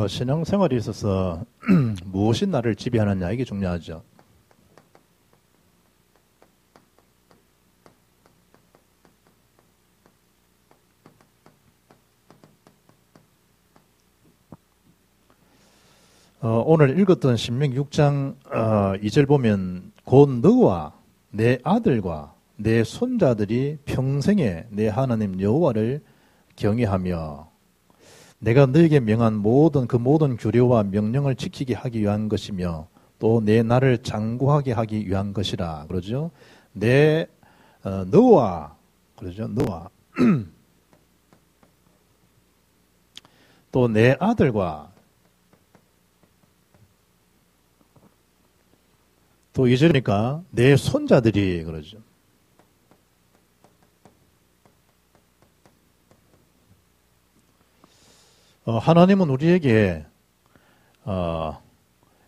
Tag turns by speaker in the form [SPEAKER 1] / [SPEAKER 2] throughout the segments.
[SPEAKER 1] 신앙생활에 있어서 무엇이 나를 지배하느냐 이게 중요하죠. 오늘 읽었던 신명기 6장 2절 보면 곧 너와 내 아들과 내 손자들이 평생에 내 하나님 여호와를 경외하며 내가 너에게 명한 모든 규례와 명령을 지키게 하기 위한 것이며 또 내 나를 장구하게 하기 위한 것이라 그러죠. 너와 그러죠. 너와 또 내 아들과 또 이제니까 내 손자들이 그러죠. 하나님은 우리에게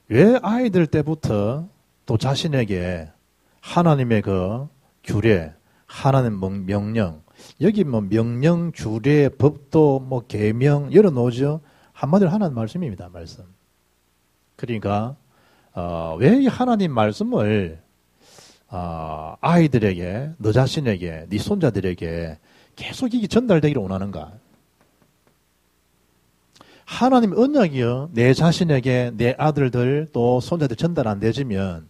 [SPEAKER 1] 왜 아이들 때부터 또 자신에게 하나님의 그 규례, 하나님 명령, 여기 뭐 명령, 규례, 법도 뭐 계명 열어놓죠. 한마디로 하나님 말씀입니다. 말씀. 그러니까 왜 이 하나님 말씀을 아이들에게, 너 자신에게, 네 손자들에게 계속 이게 전달되기를 원하는가? 하나님 언약이요, 내 자신에게, 내 아들들 또 손자들 전달 안 되지면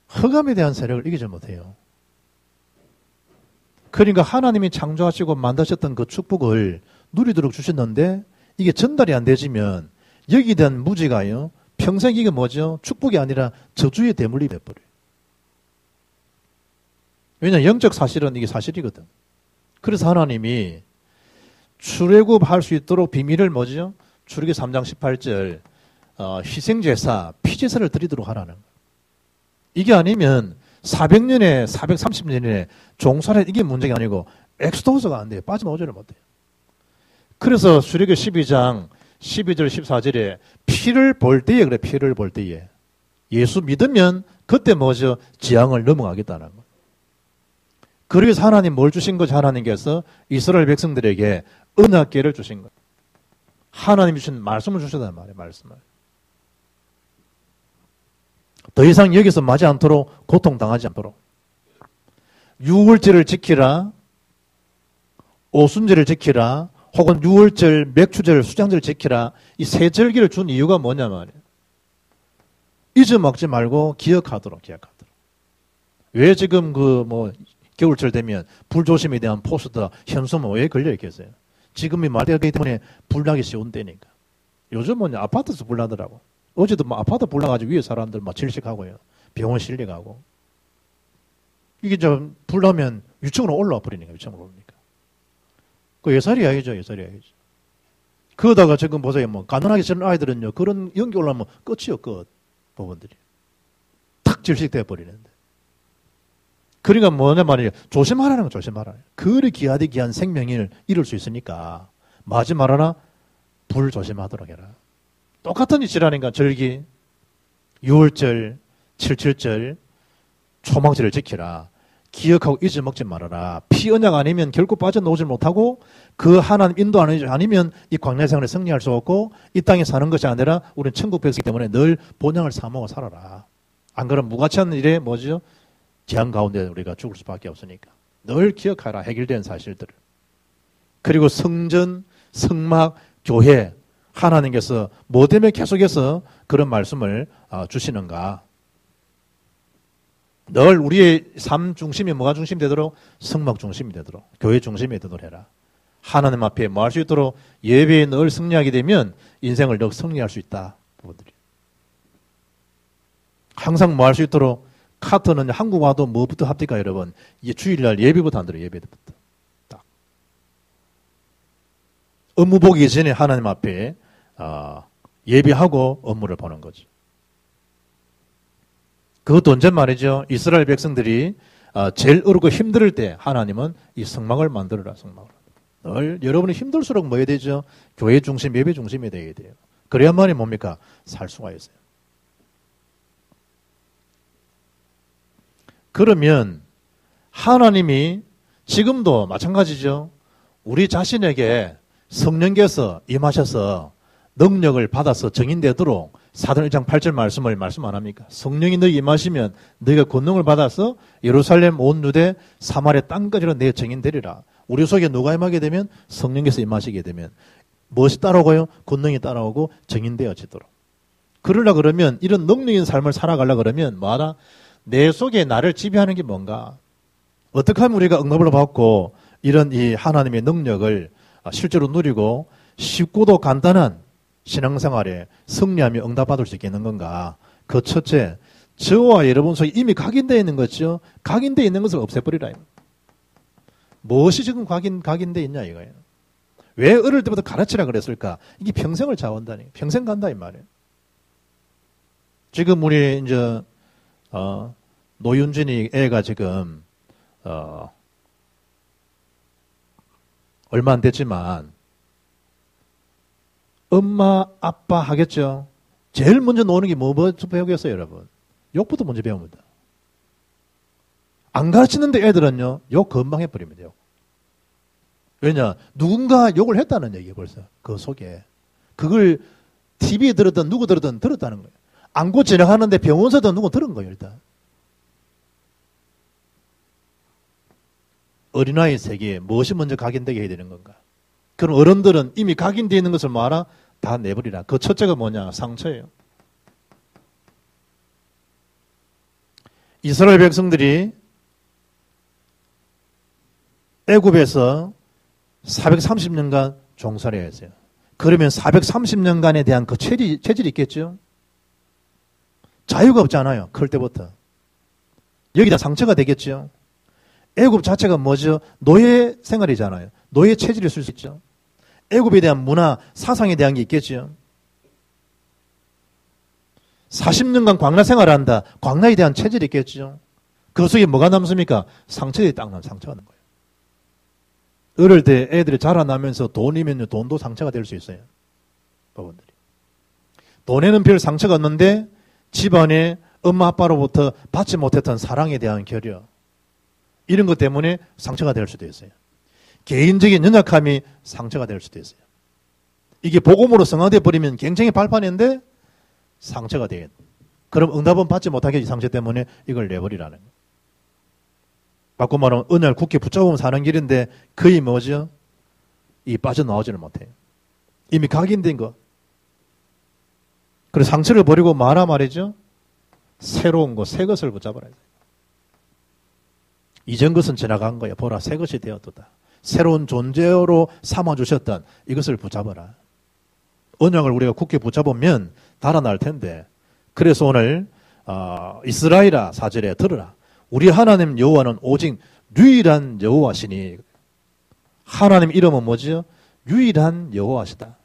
[SPEAKER 1] 흑암에 대한 세력을 이기지 못해요. 그러니까 하나님이 창조하시고 만드셨던 그 축복을 누리도록 주셨는데 이게 전달이 안 되지면 여기에 대한 무지가요, 평생 이게 뭐죠? 축복이 아니라 저주의 대물림이 돼버려요. 왜냐하면 영적 사실은 이게 사실이거든. 그래서 하나님이 출애굽할 수 있도록 비밀을 뭐죠? 출애굽 3장 18절 희생제사, 피제사를 드리도록 하라는 거예요. 이게 아니면 400년에 430년에 종살이 이게 문제가 아니고 엑스도스가 안 돼요. 빠져나오지를 못해요. 그래서 출애굽 12장 12절 14절에 피를 볼 때에 그래, 피를 볼 때에 예수 믿으면 그때 뭐죠? 지향을 넘어가겠다는 거예요. 그래서 하나님 뭘 주신 거죠? 하나님께서 이스라엘 백성들에게 언약궤를 주신 거예요. 하나님이 주신 말씀을 주셨단 말이에요. 말씀을. 더 이상 여기서 맞지 않도록, 고통당하지 않도록. 유월절을 지키라, 오순절을 지키라, 혹은 유월절, 맥추절, 수장절을 지키라. 이 세 절기를 준 이유가 뭐냐 말이에요. 잊어먹지 말고 기억하도록. 왜 지금 겨울철 되면 불조심에 대한 포스터, 현수막 왜 걸려 있겠어요? 지금이 말대기 때문에 불나기 쉬운 때니까. 요즘은 아파트에서 불나더라고. 어제도 아파트 불나가지고 위에 사람들 질식하고요. 병원 실려가고. 이게 좀 불나면 유층으로 올라와 버리니까, 유층으로 오르니까. 그 예살이 아니죠. 그러다가 지금 보세요. 가난하게 사는 아이들은요, 그런 연기 올라오면 끝이요, 끝. 부분들이. 탁 질식돼 버리는데. 그러니까 뭐냐 말이에요. 조심하라는 거, 조심하라. 그리 귀한 생명을 잃을 수 있으니까. 마지 말아라. 불 조심하도록 해라. 똑같은 이치라니까, 절기, 6월절, 7.7절, 초막절을 지키라. 기억하고 잊어먹지 말아라. 피언약 아니면 결코 빠져나오지 못하고 그 하나님 인도 아니면 이 광야 생활에 승리할 수 없고 이 땅에 사는 것이 아니라 우리는 천국 백성이기 때문에 늘 본향을 삼아 살아라. 안 그러면 무가치한 일에 뭐죠? 재앙 가운데 우리가 죽을 수밖에 없으니까. 늘 기억하라. 해결된 사실들을. 그리고 성전, 성막, 교회 하나님께서 뭐 때문에 계속해서 그런 말씀을 주시는가. 늘 우리의 삶 중심이 뭐가 중심이 되도록? 성막 중심이 되도록, 교회 중심이 되도록 해라. 하나님 앞에 뭐 할 수 있도록 예배에 늘 승리하게 되면 인생을 늘 승리할 수 있다. 부분들이. 항상 뭐 할 수 있도록 카트는 한국 와도 뭐부터 합니까 여러분? 이게 주일날 예배부터 안 들어요. 예배부터. 딱. 업무 보기 전에 하나님 앞에 예배하고 업무를 보는 거죠. 그것도 언제 말이죠? 이스라엘 백성들이 제일 어렵고 힘들 때 하나님은 이 성막을 만들어라. 성막을. 늘 여러분이 힘들수록 뭐 해야 되죠? 교회 중심, 예배 중심이 되어야 돼요. 그래야만이 뭡니까? 살 수가 있어요. 그러면 하나님이 지금도 마찬가지죠. 우리 자신에게 성령께서 임하셔서 능력을 받아서 정인되도록 사도행 1장 8절 말씀을 말씀 안 합니까? 성령이 너희 임하시면 너희가 권능을 받아서 예루살렘 온 유대 사마리아 땅까지로 내 정인되리라. 우리 속에 누가 임하게 되면 성령께서 임하시게 되면 무엇이 따라오고요? 권능이 따라오고 정인되어지도록. 그러려 그러면 이런 능력 있는 삶을 살아가려 그러면 뭐하라? 내 속에 나를 지배하는 게 뭔가? 어떻게 하면 우리가 응답을 받고 이런 이 하나님의 능력을 실제로 누리고 쉽고도 간단한 신앙생활에 승리하며 응답받을 수 있겠는 건가? 그 첫째, 저와 여러분 속에 이미 각인되어 있는 거죠. 각인되어 있는 것을 없애버리라. 무엇이 지금 각인되어 있냐 이거예요. 왜 어릴 때부터 가르치라 그랬을까? 이게 평생을 좌우한다니. 평생 간다 이 말이에요. 지금 우리 이제 노윤진이 애가 지금 얼마 안 됐지만 엄마 아빠 하겠죠. 제일 먼저 노는 게 뭐부터 배우겠어요, 여러분? 욕부터 먼저 배웁니다. 안 가르치는데 애들은요, 욕 금방 해버립니다. 욕. 왜냐? 누군가 욕을 했다는 얘기예요, 벌써. 그 속에. 그걸 TV에 들었든 누구 들었든 들었다는 거예요. 안고 지나가는데 병원서도 누구 들은 거예요, 일단. 어린아이 세계에 무엇이 먼저 각인되게 해야 되는 건가? 그럼 어른들은 이미 각인되어 있는 것을 뭐하라? 다 내버리라. 그 첫째가 뭐냐? 상처예요. 이스라엘 백성들이 애굽에서 430년간 종살이 했어요. 그러면 430년간에 대한 그 체질이 있겠죠? 자유가 없잖아요. 클 때부터. 여기다 상처가 되겠죠? 애굽 자체가 뭐죠? 노예 생활이잖아요. 노예 체질이 있을 수 있죠. 애굽에 대한 문화, 사상에 대한 게 있겠죠. 40년간 광야 생활을 한다. 광야에 대한 체질이 있겠죠. 그 속에 뭐가 남습니까? 상처에 딱 남 상처가 나는 거예요. 어릴 때 애들이 자라나면서 돈이면 돈도 상처가 될 수 있어요. 부분들이. 돈에는 별 상처가 없는데 집안에 엄마 아빠로부터 받지 못했던 사랑에 대한 결여. 이런 것 때문에 상처가 될 수도 있어요. 개인적인 연약함이 상처가 될 수도 있어요. 이게 복음으로 성화되어 버리면 굉장히 발판인데 상처가 돼요. 그럼 응답은 받지 못하게 상처 때문에 이걸 내버리라는 거예요. 바꿔 말하면 은혜를 굳게 붙잡으면 사는 길인데 거의 뭐죠? 이 빠져나오지를 못해요. 이미 각인된 거. 그래서 상처를 버리고 말아 말이죠. 새로운 거, 새 것을 붙잡아라. 이전 것은 지나간 거야. 보라, 새 것이 되었도다. 새로운 존재로 삼아주셨던 이것을 붙잡아라. 언약을 우리가 굳게 붙잡으면 달아날 텐데. 그래서 오늘 이스라엘아 4절에 들으라. 우리 하나님 여호와는 오직 유일한 여호와시니. 하나님 이름은 뭐죠? 유일한 여호와시다.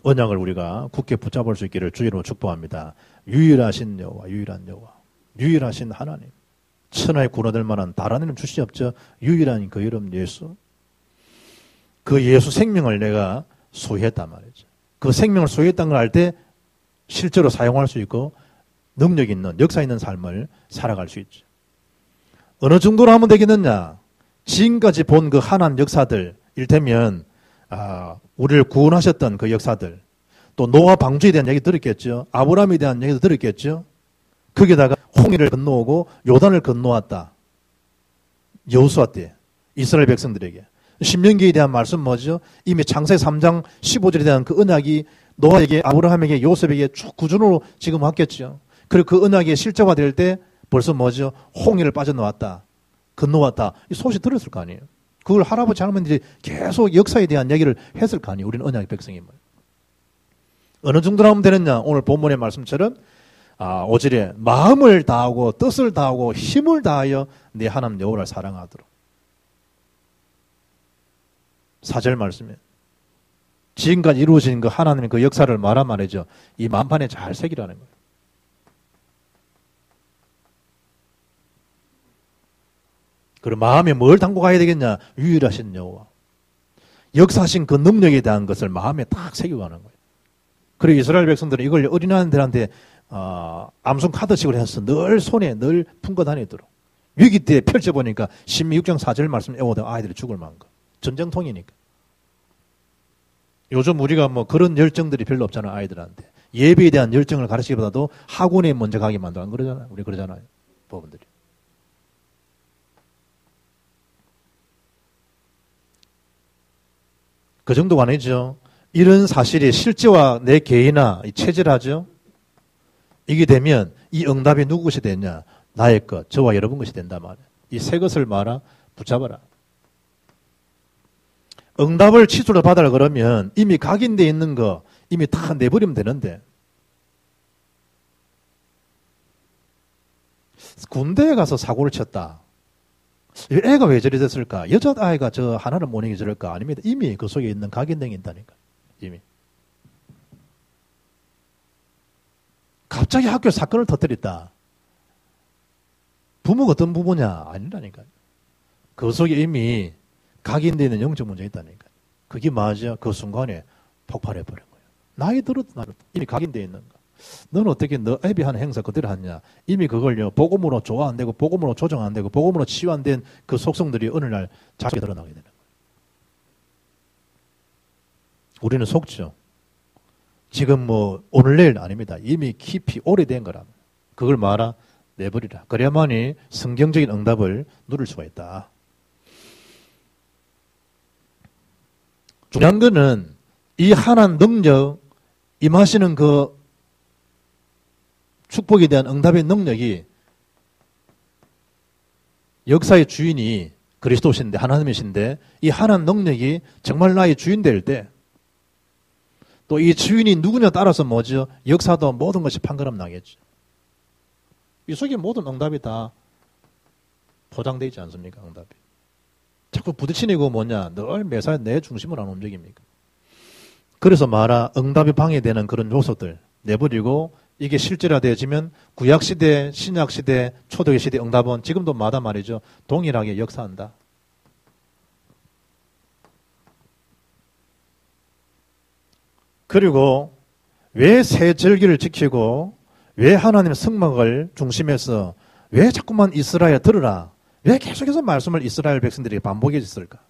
[SPEAKER 1] 언약을 우리가 굳게 붙잡을 수 있기를 주의로 축복합니다. 유일하신 여호와, 유일한 여호와, 유일하신 하나님. 천하에 구원될 만한 다른 이름 주시옵죠. 유일한 그 이름 예수. 그 예수 생명을 내가 소유했단 말이죠. 그 생명을 소유했다는 걸 알 때 실제로 사용할 수 있고 능력 있는, 역사 있는 삶을 살아갈 수 있죠. 어느 정도로 하면 되겠느냐? 지금까지 본 그 하나님 역사들, 일테면 우리를 구원하셨던 그 역사들, 또 노아 방주에 대한 얘기 들었겠죠. 아브라함에 대한 얘기도 들었겠죠. 거기다가 홍해를 건너오고 요단을 건너왔다. 여호수아 때 이스라엘 백성들에게. 신명기에 대한 말씀 뭐죠? 이미 창세기 3장 15절에 대한 그 언약이 노아에게, 아브라함에게, 요셉에게 쭉 구준으로 지금 왔겠죠. 그리고 그 언약이 실제화될 때 벌써 뭐죠? 홍해를 빠져나왔다. 건너왔다. 이 소식 들었을 거 아니에요. 그걸 할아버지 할머니들이 계속 역사에 대한 얘기를 했을 거 아니에요. 우리는 언약의 백성임을. 어느 정도로 하면 되느냐? 오늘 본문의 말씀처럼 5절에 마음을 다하고 뜻을 다하고 힘을 다하여 내 하나님 여호와를 사랑하도록. 4절 말씀에 지금까지 이루어진 그 하나님의 그 역사를 말이죠. 이 만판에 잘 새기라는 거예요. 그리고 마음에 뭘 담고 가야 되겠냐? 유일하신 여호와. 역사하신 그 능력에 대한 것을 마음에 딱 새기고 가는 거예요. 그리고 이스라엘 백성들은 이걸 어린아이들한테 암송 카드식으로 해서 늘 손에 늘 품고 다니도록. 위기 때 펼쳐보니까 신미 6장 4절 말씀 외우다 아이들이 죽을 만한 거. 전쟁통이니까. 요즘 우리가 뭐 그런 열정들이 별로 없잖아, 아이들한테. 예배에 대한 열정을 가르치기보다도 학원에 먼저 가게 만들어. 안 그러잖아요. 우리 그러잖아요. 부모들이. 그 정도가 아니죠. 이런 사실이 실제와 내 개인화 체질하죠. 이게 되면 이 응답이 누구 것이 되냐? 나의 것, 저와 여러분 것이 된단 말이에요. 이 세 것을 말아 붙잡아라. 응답을 취소를 받으라 그러면 이미 각인되어 있는 거 이미 다 내버리면 되는데, 군대에 가서 사고를 쳤다. 애가 왜 저리 됐을까? 여자아이가 저 하나를 못 이기 저럴까? 아닙니다. 이미 그 속에 있는 각인된 게 있다니까. 이미. 갑자기 학교 사건을 터뜨렸다. 부모가 어떤 부모냐? 아니라니까요. 그 속에 이미 각인되어 있는 영적 문제가 있다니까. 그게 맞아. 그 순간에 폭발해버린 거예요. 나이 들어도 이미 각인되어 있는 거. 너는 어떻게 너 애비 하는 행사 그대로 하냐? 이미 그걸요, 복음으로 조화 안 되고, 복음으로 조정 안 되고, 복음으로 치유 안 된 그 속성들이 어느 날 자식에 드러나게 되는 거예요. 우리는 속죠. 지금 뭐, 오늘 내일 아닙니다. 이미 깊이 오래된 거라. 그걸 말아 내버리라. 그래야만이 성경적인 응답을 누릴 수가 있다. 중요한 거는 이 하나님 능력, 임하시는 그 축복에 대한 응답의 능력이 역사의 주인이 그리스도신데, 하나님이신데, 이 하나님 능력이 정말 나의 주인 될 때, 또 이 주인이 누구냐 따라서 뭐죠? 역사도 모든 것이 판가름 나겠죠. 이 속에 모든 응답이 다 포장되어 있지 않습니까? 응답이. 자꾸 부딪히는 거 뭐냐? 늘 매사에 내 중심을 안 움직입니까? 그래서 말아 응답이 방해되는 그런 요소들 내버리고, 이게 실제화되어지면 구약시대, 신약시대, 초대의 시대 응답은 지금도 마다 말이죠. 동일하게 역사한다. 그리고 왜 새 절기를 지키고, 왜 하나님의 성막을 중심해서 왜 자꾸만 이스라엘 들으라, 왜 계속해서 말씀을 이스라엘 백성들에게 반복했을까?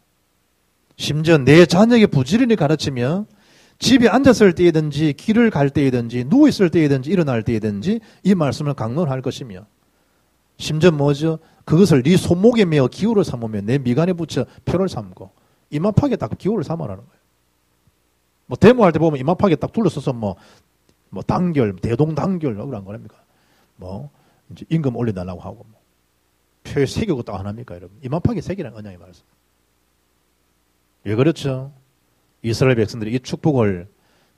[SPEAKER 1] 심지어 내 자녀에게 부지런히 가르치며 집에 앉았을 때이든지 길을 갈 때이든지 누워있을 때이든지 일어날 때이든지 이 말씀을 강론할 것이며, 심지어 뭐죠? 그것을 네 손목에 메어 기호를 삼으며 내 미간에 붙여 표를 삼고, 이마팍에 딱 기호를 삼으라는 거예요. 뭐 데모할 때 보면 이마팍에 딱 둘러서서 뭐 단결, 대동단결 그런 거랍니까? 뭐 이제 임금 올려달라고 하고 뭐 표에 새기고 또 안 합니까, 여러분? 이마팍에 새기라는 언약의 말씀. 왜 그렇죠? 이스라엘 백성들이 이 축복을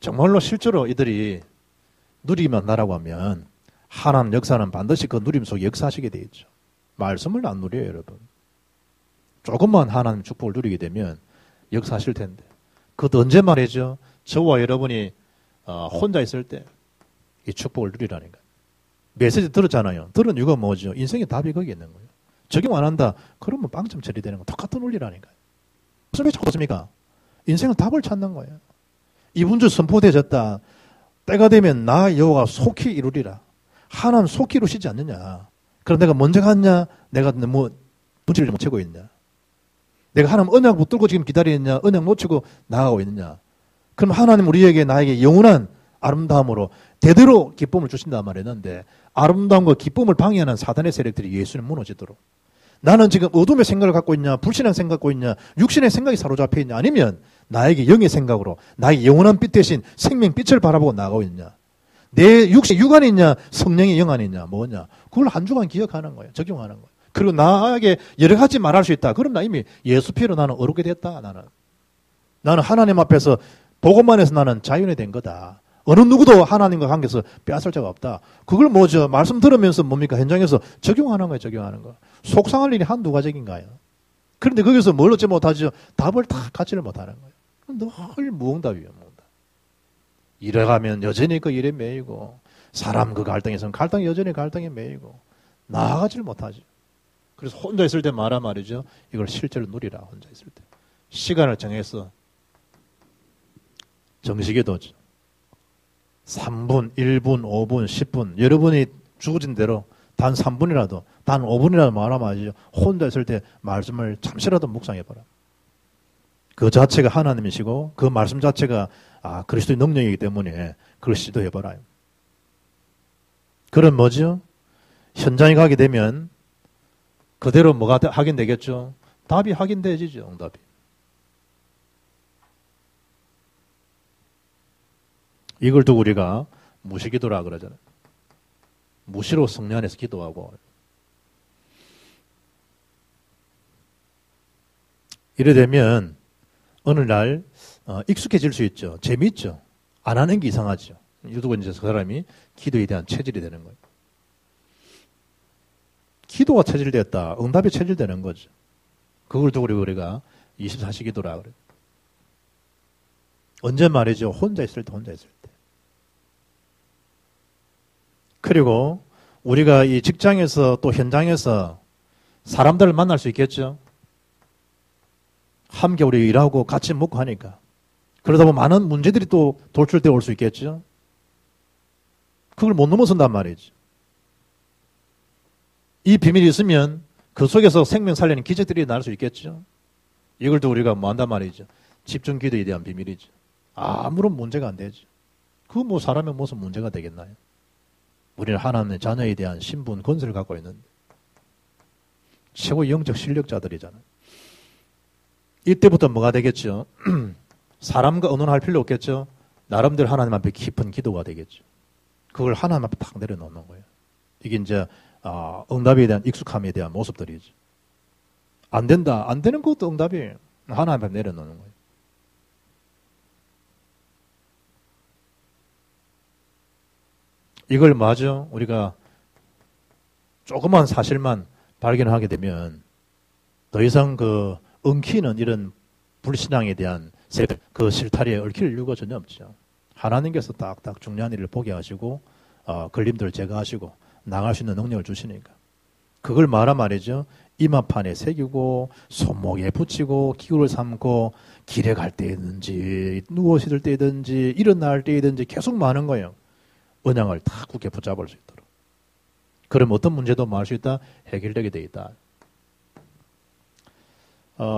[SPEAKER 1] 정말로 실제로 이들이 누리기만 한다라고 하면 하나님 역사는 반드시 그 누림 속에 역사하시게 되어 있죠. 말씀을 안 누려요, 여러분. 조금만 하나님 축복을 누리게 되면 역사하실 텐데. 그것도 언제 말이죠? 저와 여러분이 혼자 있을 때 이 축복을 누리라니까. 메시지 들었잖아요. 들은 이유가 뭐죠? 인생의 답이 거기 있는 거예요. 적용 안 한다? 그러면 빵점 처리되는 거 똑같은 원리라니까요. 무슨 왜 좋습니까? 인생은 답을 찾는 거예요. 이분주 선포되어졌다. 때가 되면 나 여호와가 속히 이루리라. 하나님 속히 이루시지 않느냐. 그럼 내가 먼저 갔냐? 내가 너무 눈치를 못 채고 있냐? 내가 하나님 언약 붙들고 지금 기다리느냐? 언약 놓치고 나가고 있느냐? 그럼 하나님 우리에게 나에게 영원한 아름다움으로 대대로 기쁨을 주신단 말이었는데, 아름다움과 기쁨을 방해하는 사단의 세력들이 예수님 무너지도록, 나는 지금 어둠의 생각을 갖고 있냐, 불신의 생각 갖고 있냐, 육신의 생각이 사로잡혀 있냐, 아니면 나에게 영의 생각으로 나의 영원한 빛 대신 생명 빛을 바라보고 나가고 있냐, 내 육신 육안이 있냐, 성령의 영안이 있냐, 뭐냐, 그걸 한 주간 기억하는 거예요. 적용하는 거예요. 그리고 나에게 여러 가지 말할 수 있다. 그럼 나 이미 예수 피로 나는 어렵게 됐다. 나는 하나님 앞에서 복음만 해서 나는 자연이 된 거다. 어느 누구도 하나님과 관계에서 빼앗을 자가 없다. 그걸 뭐죠? 말씀 들으면서 뭡니까? 현장에서 적용하는 거예요. 적용하는 거. 속상할 일이 한두 가지인가요? 그런데 거기서 뭘 얻지 못하죠? 답을 다 갖지를 못하는 거예요. 늘 무응답이에요. 무응답. 이래가면 여전히 그 일에 매이고, 사람 그 갈등에서는 갈등이 여전히 갈등에 매이고, 나아가지를 못하죠. 그래서 혼자 있을 때 말이죠. 이걸 실제로 누리라. 혼자 있을 때. 시간을 정해서 정식에 뒀죠. 3분, 1분, 5분, 10분. 여러분이 주어진 대로 단 3분이라도, 단 5분이라도 말하면 아시죠. 혼자 있을 때 말씀을 잠시라도 묵상해봐라. 그 자체가 하나님이시고 그 말씀 자체가 그리스도의 능력이기 때문에 그걸 시도해봐라. 그런 뭐죠? 현장에 가게 되면 그대로 뭐가 확인되겠죠? 답이 확인되지죠. 응답이. 이걸 두고 우리가 무시기도라 그러잖아요. 무시로 성령 안에서 기도하고. 이래 되면 어느 날 익숙해질 수 있죠. 재미있죠. 안 하는 게 이상하죠. 이러고 이제 그 사람이 기도에 대한 체질이 되는 거예요. 기도가 체질됐다. 응답이 체질되는 거죠. 그걸 두고 우리가 24시 기도라 그래요. 언제 말이죠? 혼자 있을 때. 그리고 우리가 이 직장에서 또 현장에서 사람들을 만날 수 있겠죠. 함께 우리 일하고 같이 먹고 하니까. 그러다 보면 많은 문제들이 또 돌출돼 올 수 있겠죠. 그걸 못 넘어선단 말이죠. 이 비밀이 있으면 그 속에서 생명 살리는 기적들이 날 수 있겠죠. 이걸 또 우리가 뭐 한단 말이죠. 집중 기도에 대한 비밀이죠. 아무런 문제가 안 되죠. 그 뭐 사람의 무슨 문제가 되겠나요? 우리는 하나님의 자녀에 대한 신분, 권세를 갖고 있는데 최고 영적 실력자들이잖아요. 이때부터 뭐가 되겠죠? 사람과 의논할 필요 없겠죠? 나름대로 하나님 앞에 깊은 기도가 되겠죠. 그걸 하나님 앞에 탁 내려놓는 거예요. 이게 이제 응답에 대한 익숙함에 대한 모습들이죠. 안 된다. 안 되는 것도 응답이에요. 하나님 앞에 내려놓는 거예요. 이걸 마저 우리가 조그만 사실만 발견하게 되면 더 이상 그 엉키는 이런 불신앙에 대한 그 실타리에 얽힐 이유가 전혀 없죠. 하나님께서 딱딱 중요한 일을 보게 하시고 걸림들을 제거하시고 나갈 수 있는 능력을 주시니까 그걸 말이죠. 이마판에 새기고 손목에 붙이고 기구를 삼고 길에 갈 때든지 누워 있을 때든지 일어날 때든지 계속 많은 거예요. 언약을 다 굳게 붙잡을 수 있도록. 그럼 어떤 문제도 뭐 할 수 있다? 해결되게 돼 있다.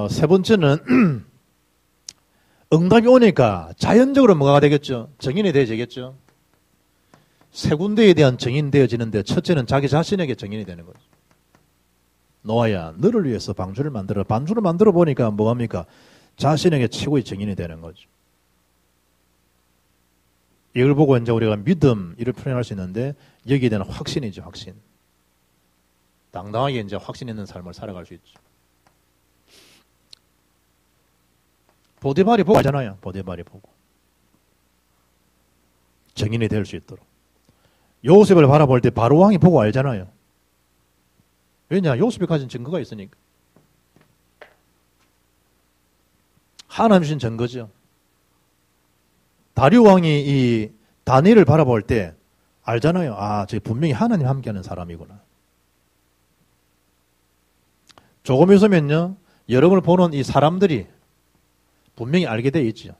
[SPEAKER 1] 세 번째는 응답이 오니까 자연적으로 뭐가 되겠죠? 정인이 되어지겠죠? 세 군데에 대한 정인이 되어지는데 첫째는 자기 자신에게 정인이 되는 거죠. 노아야, 너를 위해서 방주를 만들어. 방주를 만들어 보니까 뭐합니까? 자신에게 최고의 정인이 되는 거죠. 이걸 보고 이제 우리가 믿음, 이를 표현할 수 있는데 여기에 대한 확신이죠, 확신. 당당하게 이제 확신 있는 삶을 살아갈 수 있죠. 보디발이 보고 알잖아요. 보디발이 보고. 정인이 될 수 있도록. 요셉을 바라볼 때 바로 왕이 보고 알잖아요. 왜냐? 요셉이 가진 증거가 있으니까. 하나님 주신 증거죠. 다리오 왕이 이 다니엘을 바라볼 때 알잖아요. 저 분명히 하나님 함께하는 사람이구나. 조금 있으면요, 여러분을 보는 이 사람들이 분명히 알게 돼 있죠.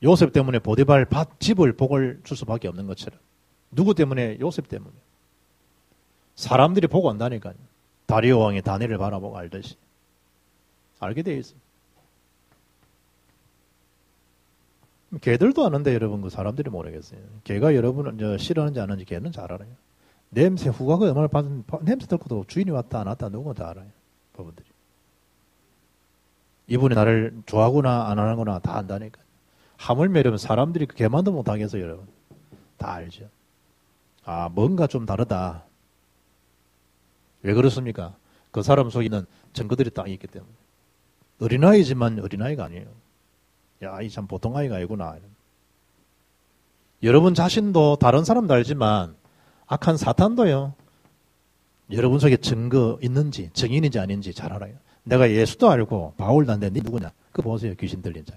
[SPEAKER 1] 요셉 때문에 보디발 집을 복을 줄 수밖에 없는 것처럼. 누구 때문에? 요셉 때문에. 사람들이 보고 안다니까요. 다리오 왕이 다니엘을 바라보고 알듯이. 알게 돼 있어요. 개들도 아는데 여러분 그 사람들이 모르겠어요. 개가 여러분을 싫어하는지 안 하는지 개는 잘 알아요. 냄새 후각을 얼마나 받은 냄새 듣고도 주인이 왔다 안 왔다 누구나 다 알아요. 부분들이. 이분이 나를 좋아하구나 안 하는구나 다 안다니까. 하물며 여러분 사람들이 그 개만도 못하겠어요. 여러분. 다 알죠. 뭔가 좀 다르다. 왜 그렇습니까? 그 사람 속에 있는 증거들이 딱 있기 때문에. 어린아이지만 어린아이가 아니에요. 야, 이 참 보통 아이가 아니구나. 여러분 자신도 다른 사람도 알지만 악한 사탄도요. 여러분 속에 증거 있는지 증인인지 아닌지 잘 알아요. 내가 예수도 알고 바울도 안데 네 누구냐? 그거 보세요. 귀신 들린 자.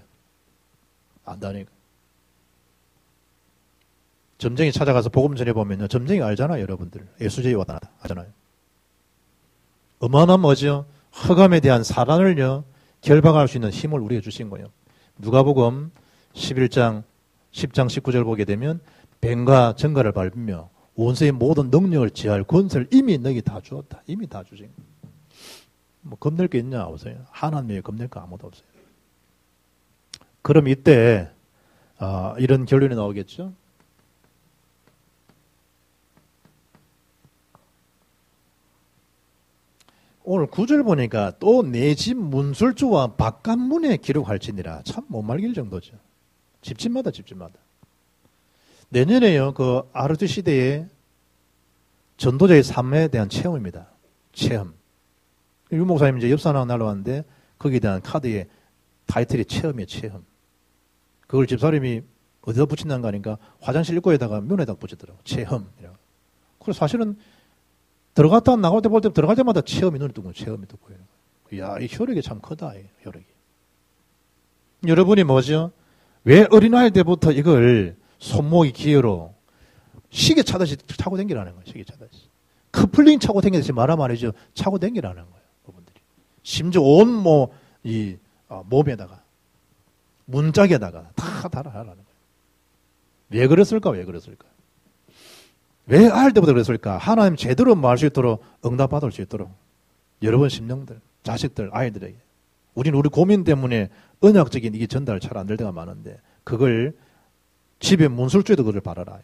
[SPEAKER 1] 안다니까. 점쟁이 찾아가서 복음 전해보면요. 점쟁이 알잖아요. 여러분들. 예수제이 왔다 나다 하잖아요. 어마어마한 뭐죠? 흑암에 대한 사단을요. 결박할 수 있는 힘을 우리에게 주신 거예요. 누가복음 11장 10장 19절 보게 되면 뱀과 정갈을 밟으며 원수의 모든 능력을 지할 권세를 이미 너희 다 주었다. 이미 다 주신 거예요. 뭐 겁낼 게 있냐? 없어요. 하나님에 겁낼 거 아무도 없어요. 그럼 이때 이런 결론이 나오겠죠. 오늘 구절 보니까 또 내 집 문술주와 바깥문에 기록할지니라. 참 못 말길 정도죠. 집집마다. 내년에요, 그 아르트 시대의 전도자의 삶에 대한 체험입니다. 체험. 유 목사님 이제 엽산하고 날라왔는데 거기에 대한 카드의 타이틀이 체험이에요, 체험. 그걸 집사람이 어디다 붙인다는 거 아닌가? 화장실 입구에다가 문에다 붙이더라고. 체험이라고. 그래서 사실은 들어갔다 나갈 때 볼 때 들어갈 때마다 체험이 눈에 뜨고 체험이 뜨고. 이야, 이 효력이 참 크다, 이 효력이. 여러분이 뭐죠? 왜 어린아이 때부터 이걸 손목이 기어로 시계 차듯이 차고 댕기라는 거예요, 시계 차듯이. 커플링 차고 댕기듯이 말하면 말이죠. 차고 댕기라는 거예요, 그분들이. 심지어 온 몸에다가, 문짝에다가 다 달아라는 거예요. 왜 그랬을까? 왜 알 때부터 그랬을까? 하나님 제대로 말할 수 있도록 응답받을 수 있도록 여러분 심령들, 자식들, 아이들에게 우리는 우리 고민 때문에 언약적인 이게 전달 잘 안 될 때가 많은데 그걸 집에 문술주에도 그걸 바라라.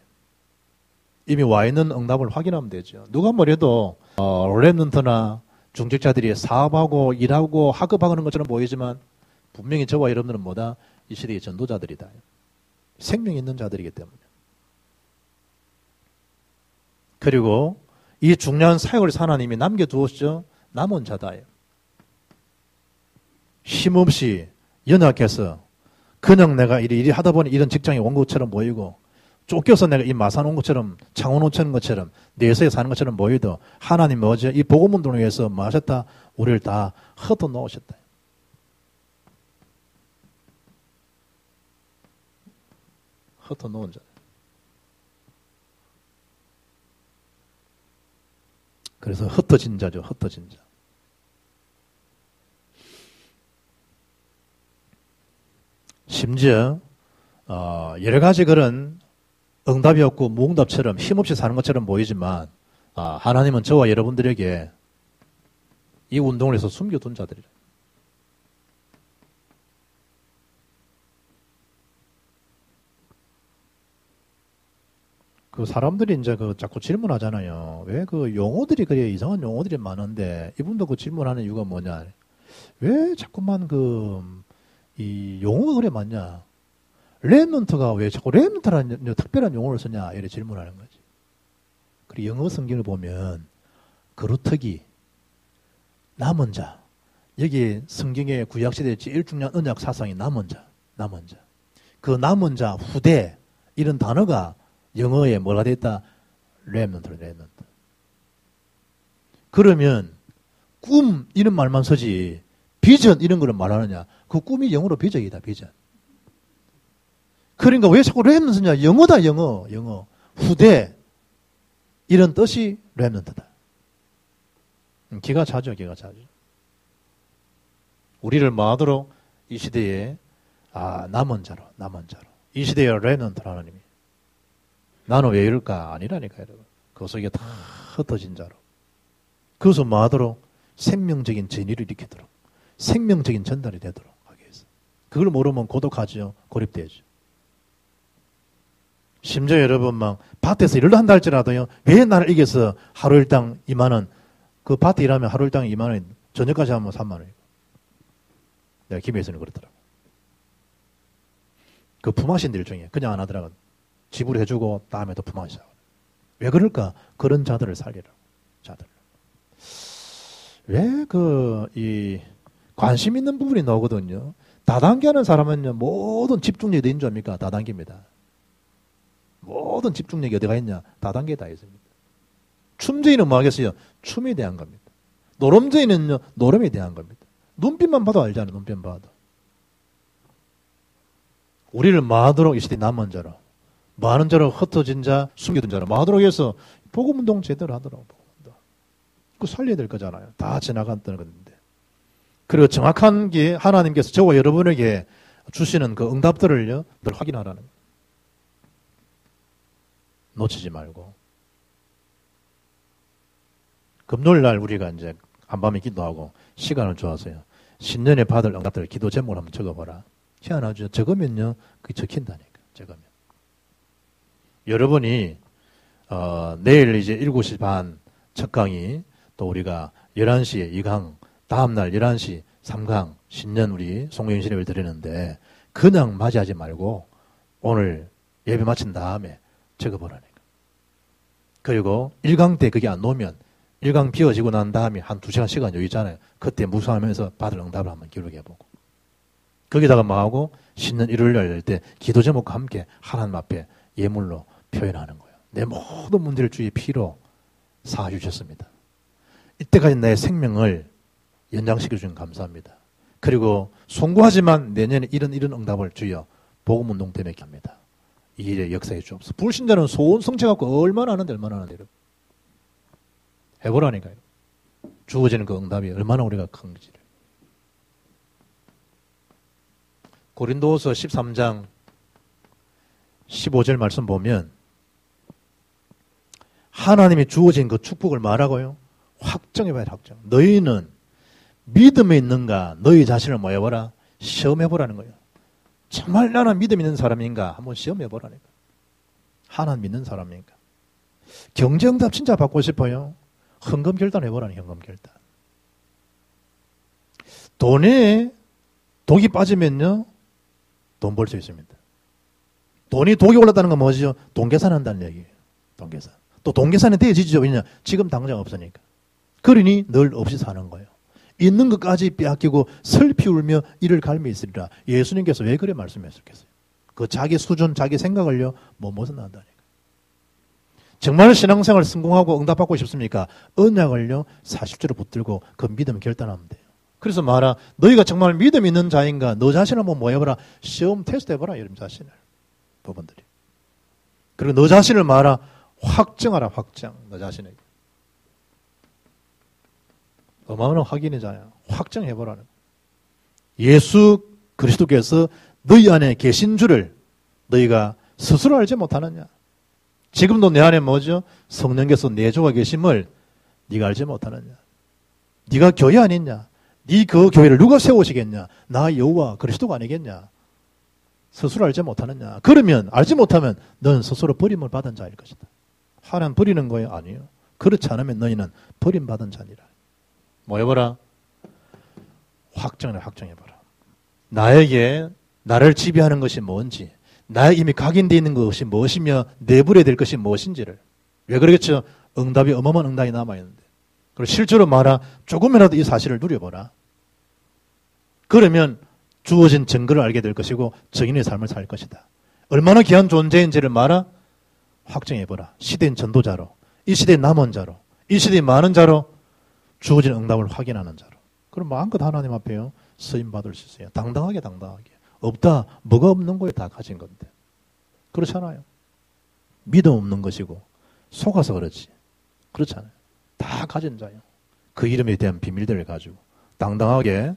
[SPEAKER 1] 이미 와 있는 응답을 확인하면 되죠. 누가 뭐래도 랩런트나 중직자들이 사업하고 일하고 학업하는 것처럼 보이지만 분명히 저와 여러분들은 뭐다? 이 시대의 전도자들이다. 생명이 있는 자들이기 때문에. 그리고 이 중요한 사역을 하나님이 남겨두었죠. 남은 자다예요. 힘없이 연약해서 그냥 내가 이리 하다 보니 이런 직장에 온 것처럼 보이고 쫓겨서 내가 이 마산 온 것처럼 창원 온 것처럼 내서에 사는 것처럼 보이도 하나님 뭐죠? 이 복음운동을 위해서 뭐 하셨다? 우리를 다 흩어 놓으셨다. 흩어 놓은 자. 그래서 흩어진 자죠. 흩어진 자. 심지어 여러 가지 그런 응답이 없고 무응답처럼 힘없이 사는 것처럼 보이지만 하나님은 저와 여러분들에게 이 운동을 해서 숨겨둔 자들이라. 그 사람들이 이제 그 자꾸 질문하잖아요. 왜 그 용어들이 그래 이상한 용어들이 많은데 이분도 그 질문하는 이유가 뭐냐? 왜 자꾸만 이 용어가 그래 많냐? 렘넌트가 왜 자꾸 렘넌트라는 특별한 용어를 쓰냐? 이렇게 질문하는 거지. 그리고 영어 성경을 보면 그루터기, 남은 자. 여기 성경의 구약시대의 제일 중요한 언약 사상이 남은 자. 그 남은 자, 후대 이런 단어가 영어에 뭐가 됐다? 렘넌트. 그러면 꿈 이런 말만 쓰지 비전 이런 거를 말하느냐? 그 꿈이 영어로 비전이다. 비전. 그러니까 왜 자꾸 렘넌트 쓰냐? 영어다. 영어. 후대 이런 뜻이 렘넌트다. 기가 차죠. 우리를 뭐하도록 이 시대에 남은 자로 이 시대의 렘넌트 하나님이 나는 왜 이럴까? 아니라니까 여러분. 그 속에 다 흩어진 자로. 그것을 뭐하도록 생명적인 전의를 일으키도록 생명적인 전달이 되도록 하기 위해서. 그걸 모르면 고독하죠. 고립되죠. 심지어 여러분 막 밭에서 일을 한다 할지라도요. 왜 나를 이겨서 하루 일당 2만 원. 그 밭에 일하면 하루 일당 2만 원. 저녁까지 하면 3만 원이고. 내가 김혜선이 그렇더라고. 그 품앗이인데 일종의 그냥 안 하더라고. 지불해주고 다음에 또 품앗이하고. 왜 그럴까? 그런 자들을 살리라고. 자들을. 왜 이 관심 있는 부분이 나오거든요. 다단계하는 사람은요. 모든 집중력이 어디 있는 줄 압니까? 다단계입니다. 모든 집중력이 어디가 있냐? 다단계에 다 있습니다. 춤쟁이는 뭐 하겠어요? 춤에 대한 겁니다. 노름쟁이는요. 노름에 대한 겁니다. 눈빛만 봐도 알잖아요. 눈빛만 봐도. 우리를 마하도록 이 시대 남은 자로 많은 자로 흩어진 자, 숨겨둔 자로 마하도록 해서 복음운동 제대로 하더라고. 그거 살려야 될 거잖아요. 다 지나갔던 건데. 그리고 정확한 게 하나님께서 저와 여러분에게 주시는 그 응답들을요, 늘 확인하라는 거예요. 놓치지 말고. 금요일 날 우리가 이제 한밤에 기도하고 시간을 주어서요. 신년에 받을 응답들 기도 제목을 한번 적어봐라. 희한하죠. 적으면요, 그게 적힌다니까. 적으면. 여러분이 내일 이제 7시 반 첫 강의, 또 우리가 11시에 2강, 다음날 11시 3강 신년 우리 송영신 예배를 드리는데 그냥 맞이하지 말고 오늘 예배 마친 다음에 적어보라니까. 그리고 1강 때 그게 안 나오면 1강 비워지고 난 다음에 한 2시간 시간 여유 있잖아요. 그때 묵상하면서 받을 응답을 한번 기록해보고 거기다가 뭐하고 신년 일요일 날 열 때 기도 제목과 함께 하나님 앞에 예물로 표현하는 거예요. 내 모든 문제를 주의 피로 사주셨습니다. 이때까지 내 생명을 연장시켜 주신 감사합니다. 그리고 송구하지만 내년에 이런 응답을 주여 복음운동 때문에 합니다. 이 일의 역사에 주옵소서. 불신자는 소원 성취갖고 얼마나 하는데 해보라니까요. 주어지는 그 응답이 얼마나 우리가 큰지를. 고린도후서 13장 15절 말씀 보면 하나님이 주어진 그 축복을 말하고요. 확정해봐야 돼, 확정. 너희는 믿음에 있는가 너희 자신을 뭐 해보라? 시험해보라는 거예요. 정말 나는 믿음 있는 사람인가? 한번 시험해보라니까. 하나님 믿는 사람인가? 경제응답 진짜 받고 싶어요? 헌금결단 해보라니, 헌금결단. 돈에 독이 빠지면요, 돈 벌 수 있습니다. 돈이 독이 올랐다는 건 뭐죠? 돈 계산한다는 얘기예요. 돈 계산. 또 돈 계산이 되어지죠. 왜냐? 지금 당장 없으니까. 그러니 늘 없이 사는 거예요. 있는 것까지 빼앗기고 슬피 울며 이를 갈미 있으리라. 예수님께서 왜 그래 말씀했었겠어요? 그 자기 수준, 자기 생각을요, 못은 난다니까. 정말 신앙생활 성공하고 응답받고 싶습니까? 언약을요, 사실대로 붙들고 그 믿음 결단하면 돼요. 그래서 말아, 너희가 정말 믿음 있는 자인가? 너 자신을 한번 뭐 해봐라. 시험 테스트 해봐라, 여러분 자신을. 부분들이. 그리고 너 자신을 말아, 확정하라, 확정. 너 자신에게. 어마어마한 확인이잖아요. 확정해보라는. 예수 그리스도께서 너희 안에 계신 줄을 너희가 스스로 알지 못하느냐. 지금도 내 안에 뭐죠? 성령께서 내주가 계심을 네가 알지 못하느냐. 네가 교회 아니냐. 네 그 교회를 누가 세우시겠냐. 나 여호와 그리스도가 아니겠냐. 스스로 알지 못하느냐. 그러면 알지 못하면 넌 스스로 버림을 받은 자일 것이다. 하나님 버리는 거예요? 아니요. 그렇지 않으면 너희는 버림받은 자니라. 뭐 해보라? 확정해봐라. 나에게 나를 지배하는 것이 뭔지, 나에게 이미 각인되어 있는 것이 무엇이며 내버려야 될 것이 무엇인지를. 왜 그러겠죠? 응답이 어마어마한 응답이 남아있는데. 그리고 실제로 말아 조금이라도 이 사실을 누려보라. 그러면 주어진 증거를 알게 될 것이고 정인의 삶을 살 것이다. 얼마나 귀한 존재인지를 말아 확정해보라. 시대인 전도자로, 이 시대의 남은 자로, 이 시대의 많은 자로 주어진 응답을 확인하는 자로. 그럼 마음껏 하나님 앞에요 쓰임 받을 수 있어요. 당당하게. 없다. 뭐가 없는 거예요? 다 가진 건데. 그렇잖아요. 믿음 없는 것이고 속아서 그렇지. 그렇잖아요. 다 가진 자예요. 그 이름에 대한 비밀들을 가지고 당당하게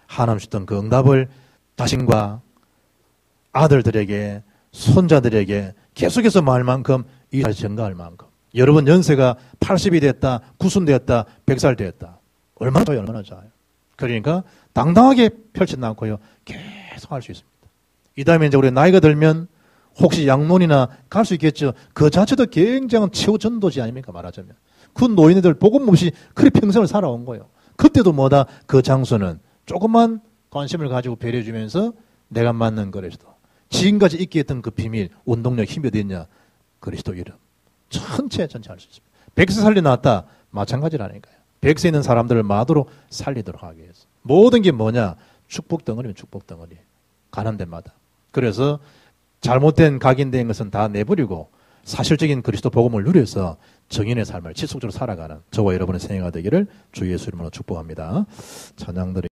[SPEAKER 1] 하나님 주셨던 그 응답을 자신과 아들들에게 손자들에게 계속해서 말할 만큼 이 사실 증가할 만큼. 여러분 연세가 80이 됐다, 90 되었다, 100살 되었다. 얼마나 좋아요. 그러니까 당당하게 펼치지 않고요. 계속 할 수 있습니다. 이 다음에 이제 우리 나이가 들면 혹시 양론이나 갈 수 있겠죠. 그 자체도 굉장한 최후 전도지 아닙니까? 말하자면. 그 노인들 복음 없이 그렇게 평생을 살아온 거예요. 그때도 뭐다? 그 장소는 조금만 관심을 가지고 배려해주면서 내가 맞는 그리스도. 지금까지 있게 했던 그 비밀, 운동력, 힘이 어디 있냐? 그리스도 이름. 전체 할 수 있습니다. 100세 살리 나왔다. 마찬가지라니까요. 100세 있는 사람들을 마도로 살리도록 하기 위해서. 모든 게 뭐냐? 축복 덩어리면 축복 덩어리. 가는 데마다. 그래서 잘못된 각인된 것은 다 내버리고 사실적인 그리스도 복음을 누려서 정인의 삶을 지속적으로 살아가는 저와 여러분의 생애가 되기를 주 예수 이름으로 축복합니다. 찬양들이